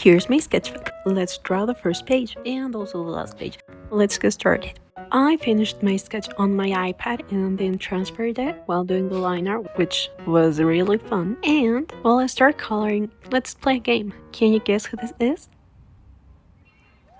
Here's my sketchbook. Let's draw the first page and also the last page. Let's get started. I finished my sketch on my iPad and then transferred it while doing the line art, which was really fun. And while I start coloring, let's play a game. Can you guess who this is?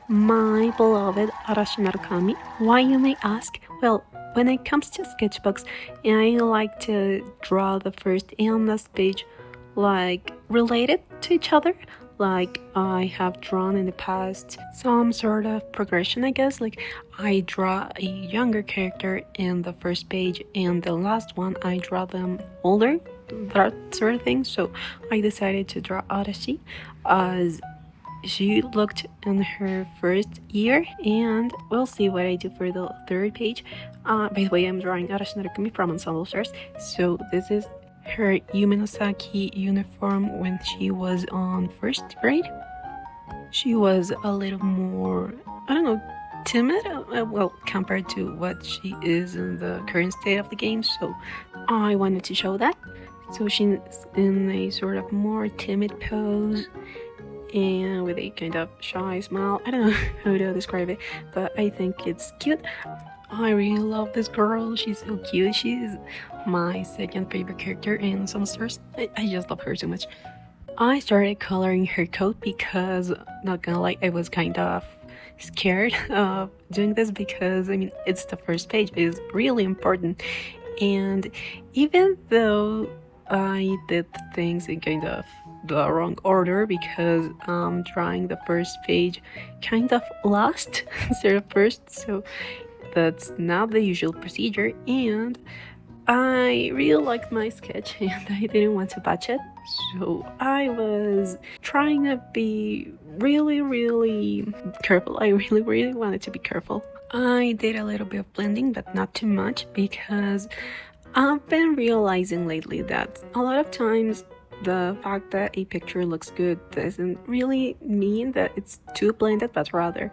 My beloved Arashi Narukami. Why, you may ask? Well, when it comes to sketchbooks, I like to draw the first and last page like related to each other. Like I have drawn in the past some sort of progression, I guess. Like I draw a younger character in the first page and the last one I draw them older, that sort of thing. So I decided to draw Arashi as she looked in her first year, and we'll see what I do for the third page. By the way, I'm drawing Arashi Narukami from Ensemble. So this is her Yumenosaki uniform when she was on first grade. She was a little more, I don't know, timid, well, compared to what she is in the current state of the game, so I wanted to show that. So she's in a sort of more timid pose and with a kind of shy smile. I don't know how to describe it, but I think it's cute. I really love this girl. She's so cute. She's my second favorite character in some stars. I just love her so much. I started coloring her coat because, not gonna lie, I was kind of scared of doing this because, I mean, it's the first page. It's really important. And even though I did things in kind of the wrong order because drawing the first page kind of last instead of first, so that's not the usual procedure, and I really liked my sketch and I didn't want to batch it, so I was trying to be really careful. I really wanted to be careful. I did a little bit of blending, but not too much, because I've been realizing lately that a lot of times the fact that a picture looks good doesn't really mean that it's too blended, but rather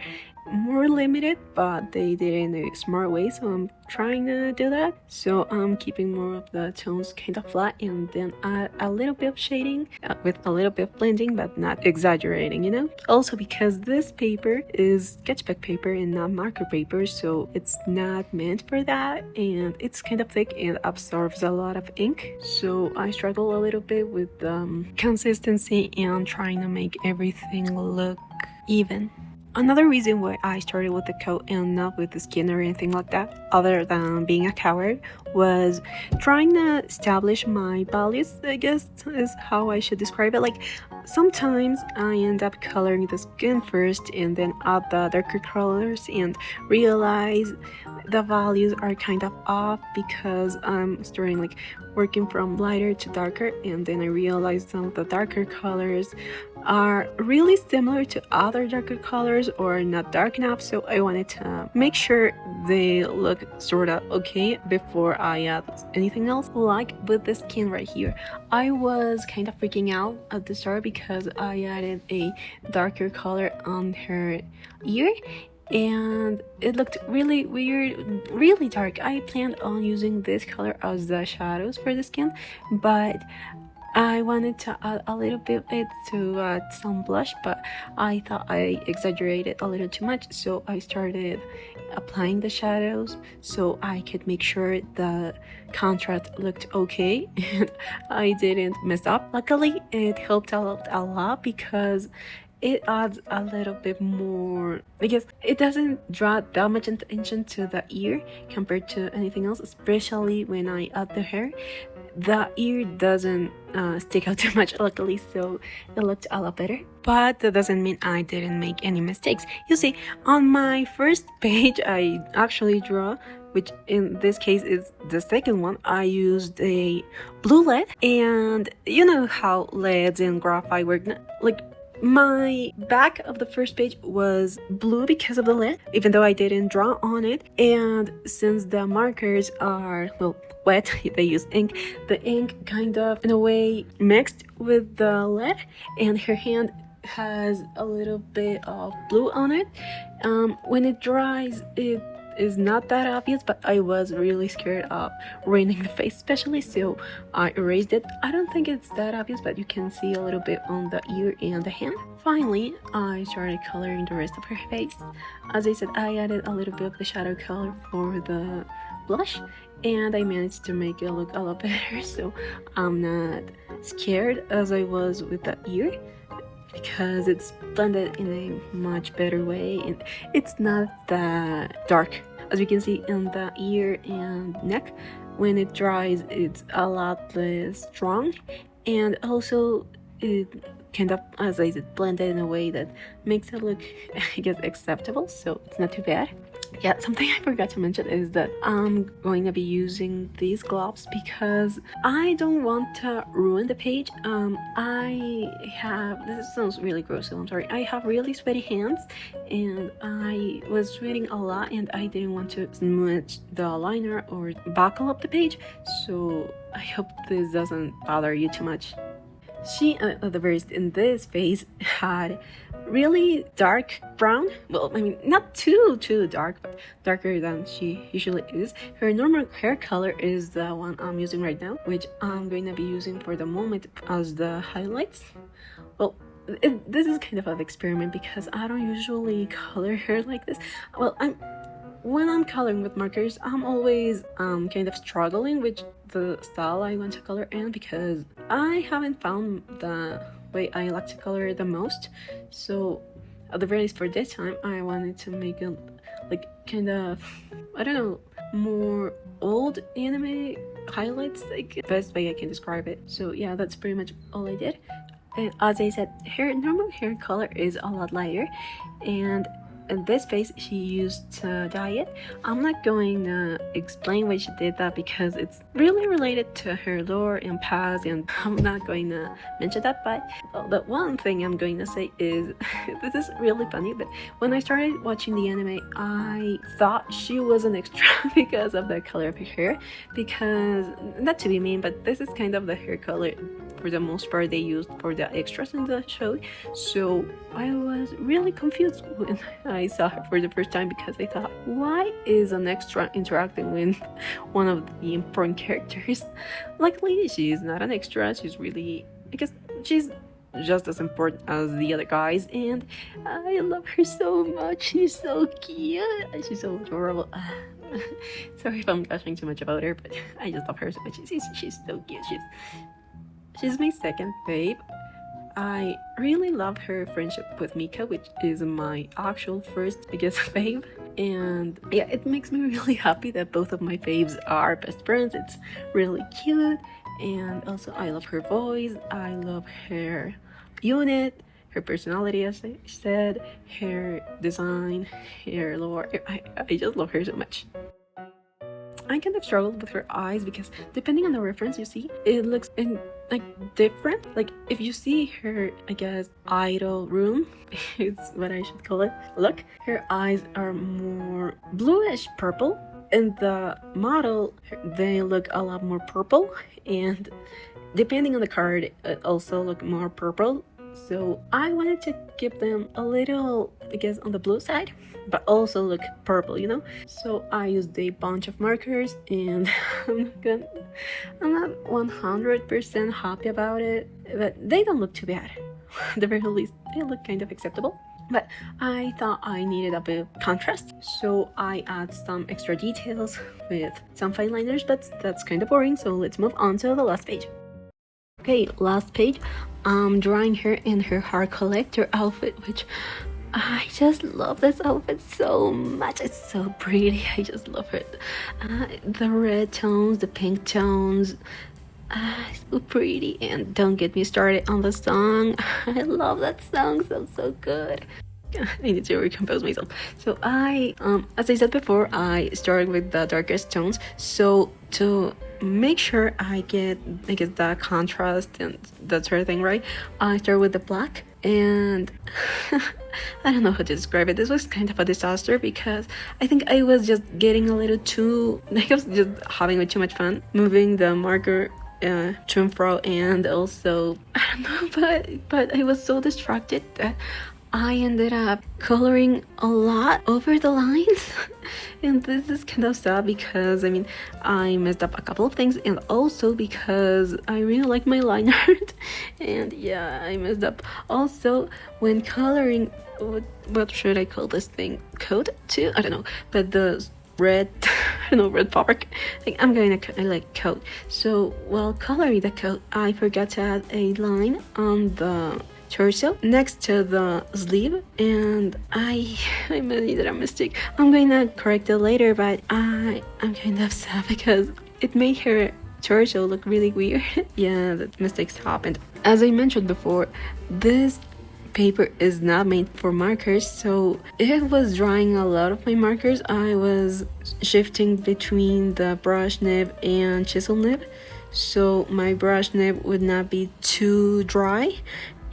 more limited, but they did it in a smart way, so I'm trying to do that. So I'm keeping more of the tones kind of flat and then add a little bit of shading with a little bit of blending, but not exaggerating, you know? Also because this paper is sketchbook paper and not marker paper, so it's not meant for that, and it's kind of thick and absorbs a lot of ink, so I struggle a little bit with consistency and trying to make everything look even. Another reason why I started with the coat and not with the skin or anything like that, other than being a coward, was trying to establish my values, I guess is how I should describe it. Like, sometimes I end up coloring the skin first and then add the darker colors and realize the values are kind of off because I'm starting like working from lighter to darker, and then I realized some of the darker colors are really similar to other darker colors or not dark enough, so I wanted to make sure they look sort of okay before I add anything else. Like with the skin right here, I was kind of freaking out at the start because I added a darker color on her ear and it looked really weird, really dark. I planned on using this color as the shadows for the skin, but I wanted to add a little bit of it to add some blush, but I thought I exaggerated a little too much, so I started applying the shadows so I could make sure the contrast looked okay and I didn't mess up. Luckily, it helped out a lot because it adds a little bit more, I guess it doesn't draw that much attention to the ear compared to anything else, especially when I add the hair. The ear doesn't stick out too much, luckily, so it looked a lot better. But that doesn't mean I didn't make any mistakes. You see, on my first page I actually draw, which in this case is the second one, I used a blue lead, and you know how leads and graphite work. Like, my back of the first page was blue because of the lead, even though I didn't draw on it, and since the markers are, well, wet, they use ink, the ink kind of in a way mixed with the lead, and her hand has a little bit of blue on it. When it dries, it is not that obvious, but I was really scared of ruining the face especially, so I erased it. I don't think it's that obvious, but you can see a little bit on the ear and the hand. Finally, I started coloring the rest of her face. As I said, I added a little bit of the shadow color for the blush, and I managed to make it look a lot better, so I'm not scared as I was with the ear, because it's blended in a much better way and it's not that dark. As you can see in the ear and neck, when it dries it's a lot less strong, and also it kind of, as I said, blended in a way that makes it look, I guess, acceptable, so it's not too bad. Yeah, something I forgot to mention is that I'm going to be using these gloves because I don't want to ruin the page. This sounds really gross, so I'm sorry. I have really sweaty hands and I was sweating a lot and I didn't want to smudge the liner or buckle up the page, so I hope this doesn't bother you too much. She, at the very least in this phase, had really dark brown. Well, I mean, not too dark, but darker than she usually is. Her normal hair color is the one I'm using right now, which I'm going to be using for the moment as the highlights. Well, this is kind of an experiment because I don't usually color hair like this. Well, when I'm coloring with markers, I'm always kind of struggling with the style I want to color in because I haven't found the way I like to color the most. So at the very least for this time, I wanted to make it like kind of, I don't know, more old anime highlights, like best way I can describe it. So yeah, that's pretty much all I did. And as I said, her normal hair color is a lot lighter, and in this phase she used to dye it. I'm not going to explain why she did that because it's really related to her lore and past, and I'm not going to mention that. But the one thing I'm going to say is this is really funny, but when I started watching the anime I thought she was an extra because of the color of her hair, because, not to be mean, but this is kind of the hair color for the most part they used for the extras in the show. So I was really confused when I saw her for the first time because I thought, why is an extra interacting with one of the important characters? Luckily, she's not an extra. She's really, I guess, she's just as important as the other guys, and I love her so much. She's so cute. She's so adorable. Sorry if I'm gushing too much about her, but I just love her so much. She's so cute. She's my second fave. I really love her friendship with Mika, which is my actual first, I guess, fave. And yeah, it makes me really happy that both of my faves are best friends. It's really cute. And also I love her voice. I love her unit, her personality, as I said, her design, her lore. I just love her so much. I kind of struggled with her eyes because depending on the reference you see, it looks different. Like if you see her, I guess, idol room, it's what I should call it, look, her eyes are more bluish purple. In the model, they look a lot more purple, and depending on the card, it also look more purple. So I wanted to give them a little, I guess, on the blue side, but also look purple, you know? So I used a bunch of markers, and I'm not 100% happy about it, but they don't look too bad. At the very least, they look kind of acceptable. But I thought I needed a bit of contrast, so I add some extra details with some fine liners, but that's kind of boring, so let's move on to the last page. Okay, last page. I'm drawing her in her heart collector outfit, which I just love this outfit so much. It's so pretty. I just love it. The red tones, the pink tones, so pretty. And don't get me started on the song. I love that song, so good. I need to recompose myself. So as I said before, I started with the darkest tones. So to make sure I get that contrast and that sort of thing right, I start with the black. And I don't know how to describe it. This was kind of a disaster because I think I was just getting a little too, I was just having way too much fun moving the marker to and fro, and also I don't know, but I was so distracted that I ended up coloring a lot over the lines. And this is kind of sad because I messed up a couple of things, and also because I really like my line art. And yeah, I messed up. Also, when coloring, what should I call this thing? Code too? I don't know. But the red, I don't know, red fabric. I'm going to like coat. So while coloring the coat, I forgot to add a line on the torso next to the sleeve, and I made a mistake. I'm going to correct it later, but I'm kind of sad because it made her torso look really weird. Yeah, that mistakes happened. As I mentioned before, this paper is not made for markers, so it was drying a lot of my markers. I was shifting between the brush nib and chisel nib, so my brush nib would not be too dry,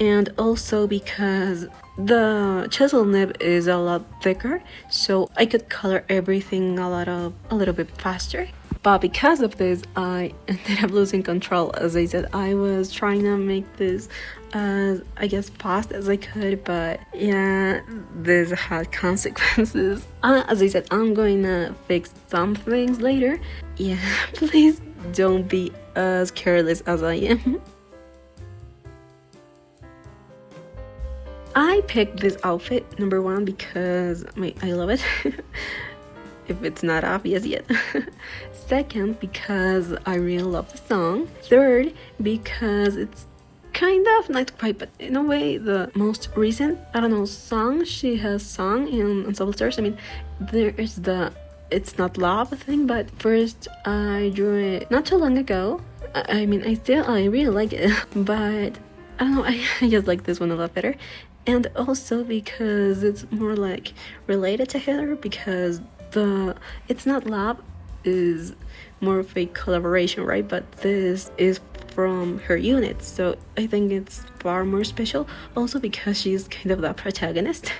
and also because the chisel nib is a lot thicker, so I could color everything a little bit faster. But because of this, I ended up losing control. As I said, I was trying to make this as, I guess, fast as I could, but yeah, this had consequences. As I said, I'm going to fix some things later. Yeah, please don't be as careless as I am. I picked this outfit, number one, because I love it. If it's not obvious yet. Second, because I really love the song. Third, because it's kind of not quite, but in a way the most recent, I don't know, song she has sung in Ensemble Stars. There is the It's Not Love thing, but first I drew it not too long ago. I really like it, but I don't know, I just like this one a lot better. And also because it's more like related to her, because the It's Not Love is more of a collaboration, right? But this is from her unit, so I think it's far more special. Also because she's kind of the protagonist.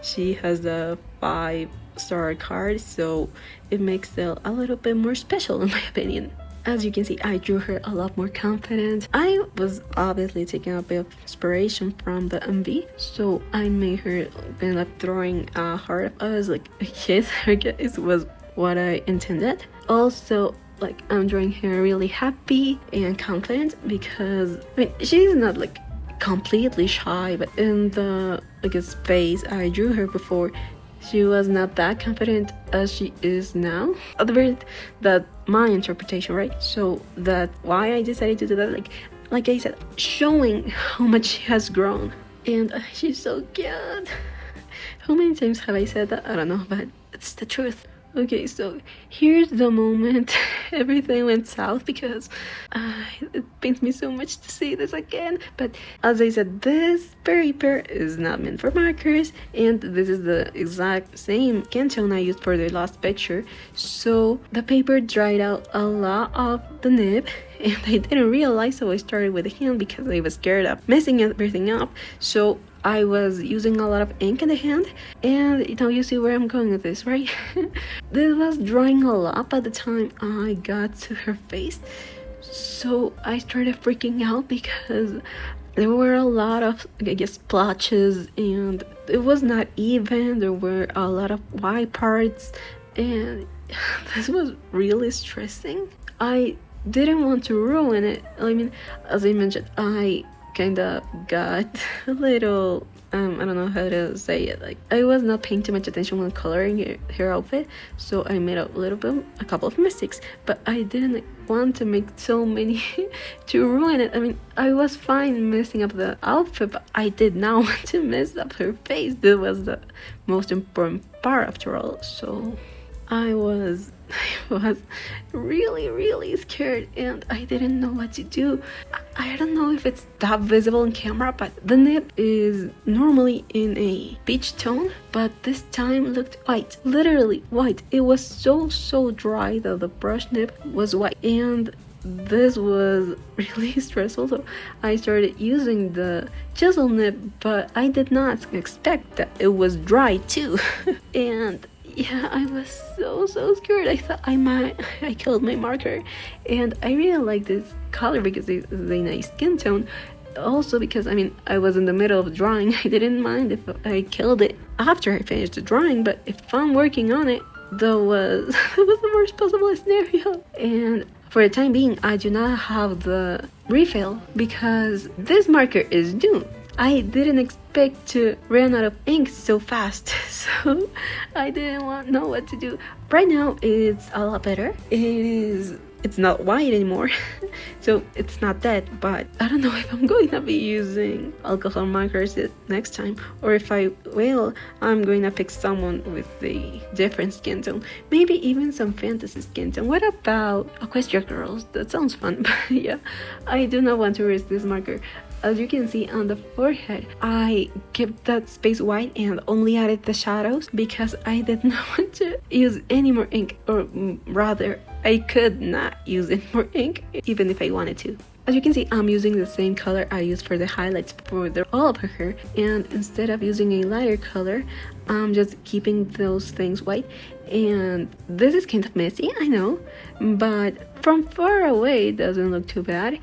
She has the 5-star card, so it makes it a little bit more special in my opinion. As you can see, I drew her a lot more confident. I was obviously taking a bit of inspiration from the MV, so I made her end up throwing a heart. I was like, yes, I guess it was what I intended. Also, like, I'm drawing her really happy and confident because she's not like completely shy, but in the space I drew her before, she was not that confident as she is now. At the very, that my interpretation, right? So that's why I decided to do that. Like I said, showing how much she has grown, and she's so cute. How many times have I said that? I don't know, but it's the truth. Okay, so here's the moment everything went south, because it pains me so much to see this again. But as I said, this paper is not meant for markers, and this is the exact same skin tone I used for the last picture. So the paper dried out a lot of the nib, and I didn't realize, so I started with the hand because I was scared of messing everything up. So I was using a lot of ink in the hand, and you see where I'm going with this, right? This was drying a lot by the time I got to her face, so I started freaking out because there were a lot of, I guess, splotches, and it was not even. There were a lot of white parts, and this was really stressing. I didn't want to ruin it. As I mentioned, I kind of got a little I don't know how to say it, like I was not paying too much attention when coloring her outfit, so I made a couple of mistakes, but I didn't want to make so many to ruin it. I was fine messing up the outfit, but I did not want to mess up her face. This was the most important part after all. So I was really scared, and I didn't know what to do. I don't know if it's that visible on camera, but the nib is normally in a peach tone, but this time looked white, literally white. It was so dry that the brush nib was white, and this was really stressful. So I started using the chisel nib, but I did not expect that it was dry too. And yeah, I was so scared. I thought I killed my marker. And I really like this color because it's a nice skin tone, Also because, I mean, I was in the middle of drawing. I didn't mind if I killed it after I finished the drawing, but if I'm working on it, that was the worst possible scenario. And for the time being, I do not have the refill because this marker is due. I didn't expect to run out of ink so fast, so I didn't know what to do. Right now, it's a lot better. It's not white anymore, so it's not dead, but I don't know if I'm going to be using alcohol markers next time, or if I will, I'm going to pick someone with a different skin tone, maybe even some fantasy skin tone. What about Equestria Girls? That sounds fun, but yeah, I do not want to risk this marker. As you can see on the forehead, I kept that space white and only added the shadows because I did not want to use any more ink, or rather, I could not use any more ink even if I wanted to. As you can see, I'm using the same color I used for the highlights for all of her hair, and instead of using a lighter color, I'm just keeping those things white. And this is kind of messy, I know, but from far away it doesn't look too bad.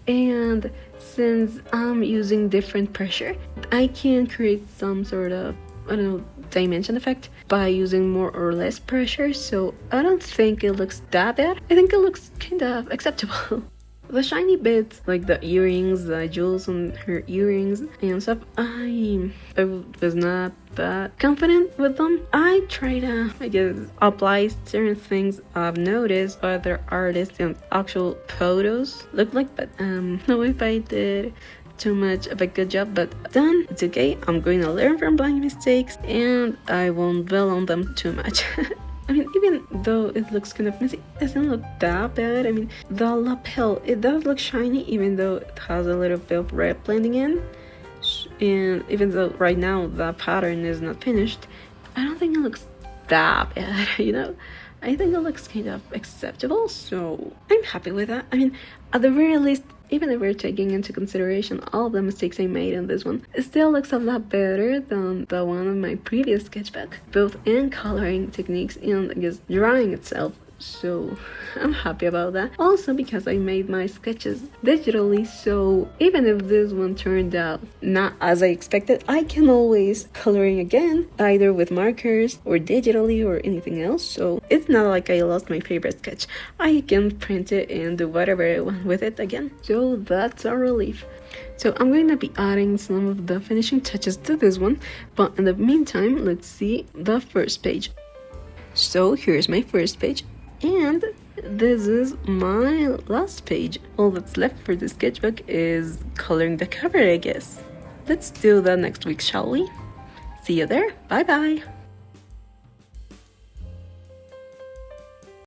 And since I'm using different pressure, I can create some sort of, I don't know, dimension effect by using more or less pressure, so I don't think it looks that bad. I think it looks kind of acceptable. The shiny bits, like the earrings, the jewels on her earrings and stuff, I was not that confident with them. I try to, I guess, apply certain things I've noticed other artists and actual photos look like, but know if I did too much of a good job, but done. It's okay. I'm going to learn from my mistakes and I won't dwell on them too much. I mean, even though it looks kind of messy, it doesn't look that bad. I mean, the lapel, it does look shiny even though it has a little bit of red blending in. And even though right now the pattern is not finished, I don't think it looks that bad, you know? I think it looks kind of acceptable, so I'm happy with that. I mean, at the very least, even if we're taking into consideration all of the mistakes I made in this one, it still looks a lot better than the one in my previous sketchbook, both in coloring techniques and I guess drawing itself. So I'm happy about that. Also because I made my sketches digitally, so even if this one turned out not as I expected, I can always coloring again, either with markers or digitally or anything else. So it's not like I lost my favorite sketch. I can print it and do whatever I want with it again. So that's a relief. So I'm going to be adding some of the finishing touches to this one, but in the meantime, let's see the first page. So here's my first page. And this is my last page. All that's left for the sketchbook is coloring the cover, I guess. Let's do that next week, shall we? See you there. Bye bye.